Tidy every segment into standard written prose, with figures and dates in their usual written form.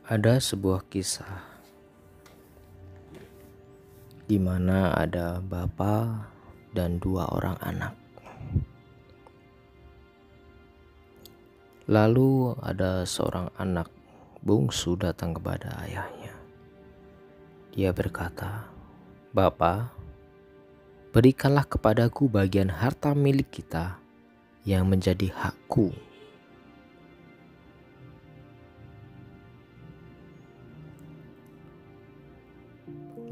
Ada sebuah kisah di mana ada bapak dan dua orang anak. Lalu ada seorang anak bungsu datang kepada ayahnya. Dia berkata, "Bapak, berikanlah kepadaku bagian harta milik kita yang menjadi hakku."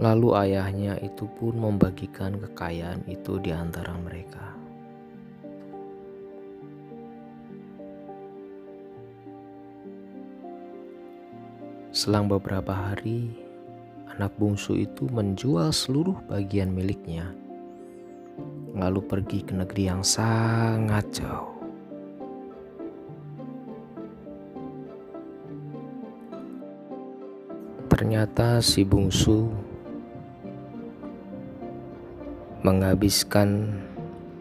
Lalu ayahnya itu pun membagikan kekayaan itu di antara mereka. Selang beberapa hari, anak bungsu itu menjual seluruh bagian miliknya, lalu pergi ke negeri yang sangat jauh. Ternyata si bungsu menghabiskan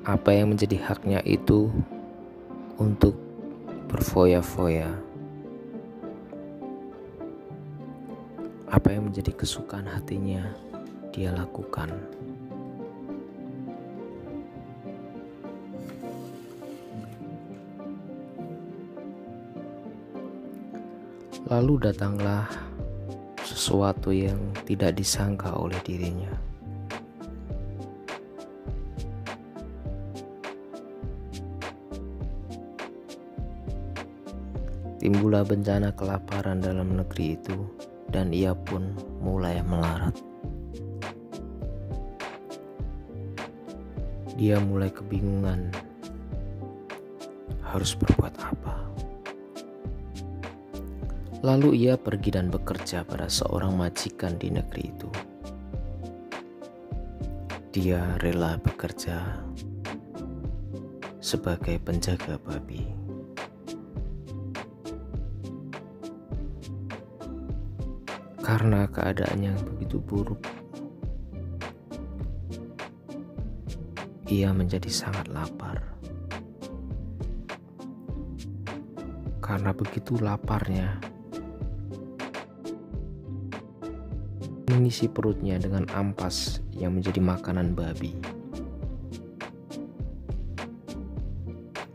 apa yang menjadi haknya itu untuk berfoya-foya. Apa yang menjadi kesukaan hatinya dia lakukan. Lalu datanglah sesuatu yang tidak disangka oleh dirinya. Timbullah bencana kelaparan dalam negeri itu, dan ia pun mulai melarat. Dia mulai kebingungan harus berbuat apa. Lalu ia pergi dan bekerja pada seorang majikan di negeri itu. Dia rela bekerja sebagai penjaga babi. Karena keadaan yang begitu buruk, ia menjadi sangat lapar. Karena begitu laparnya, mengisi perutnya dengan ampas yang menjadi makanan babi.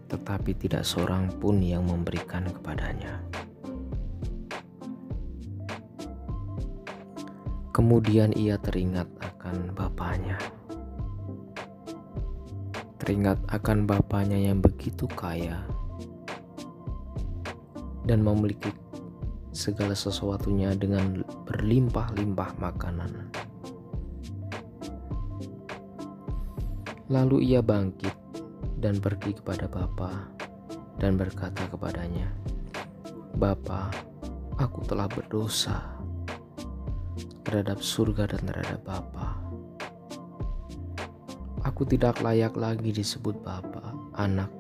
Tetapi tidak seorang pun yang memberikan kepadanya. Kemudian ia teringat akan bapaknya. Teringat akan bapaknya yang begitu kaya dan memiliki segala sesuatunya dengan berlimpah-limpah makanan. Lalu ia bangkit dan pergi kepada bapa dan berkata kepadanya, "Bapa, aku telah berdosa terhadap surga dan terhadap Bapa. Aku tidak layak lagi disebut Bapa, anak.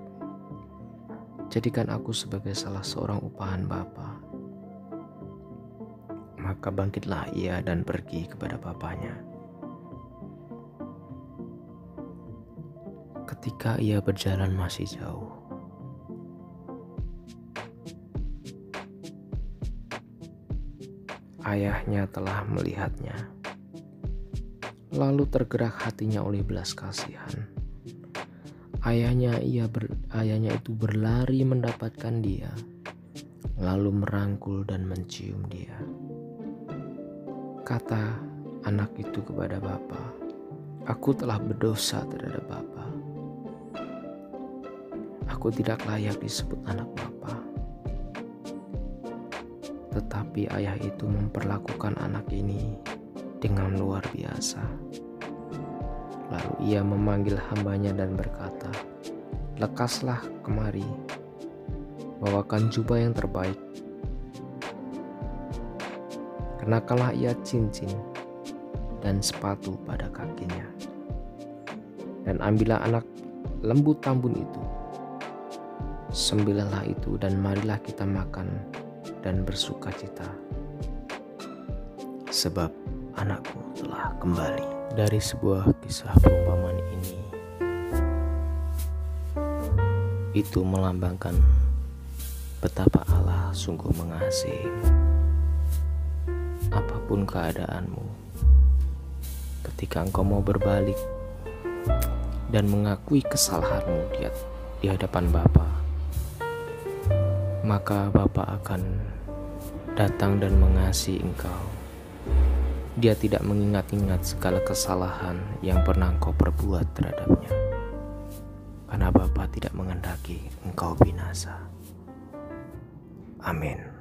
Jadikan aku sebagai salah seorang upahan Bapa." Maka bangkitlah ia dan pergi kepada bapaknya. Ketika ia berjalan masih jauh, ayahnya telah melihatnya. Lalu tergerak hatinya oleh belas kasihan. Ayahnya itu berlari mendapatkan dia, lalu merangkul dan mencium dia. Kata anak itu kepada bapa, "Aku telah berdosa terhadap Bapa. Aku tidak layak disebut anak Bapa." Tetapi ayah itu memperlakukan anak ini dengan luar biasa. Lalu ia memanggil hambanya dan berkata, "Lekaslah kemari, bawakan jubah yang terbaik. Kenakanlah ia cincin dan sepatu pada kakinya. Dan ambillah anak lembu tambun itu, sembelihlah itu, dan marilah kita makan dan bersuka cita, sebab anakku telah kembali." Dari sebuah kisah perumpamaan ini, itu melambangkan betapa Allah sungguh mengasihi. apapun keadaanmu, ketika engkau mau berbalik dan mengakui kesalahanmu di hadapan Bapa, maka Bapa akan datang dan mengasihi engkau. Dia tidak mengingat-ingat segala kesalahan yang pernah engkau perbuat terhadapnya, karena Bapa tidak menghendaki engkau binasa. Amin.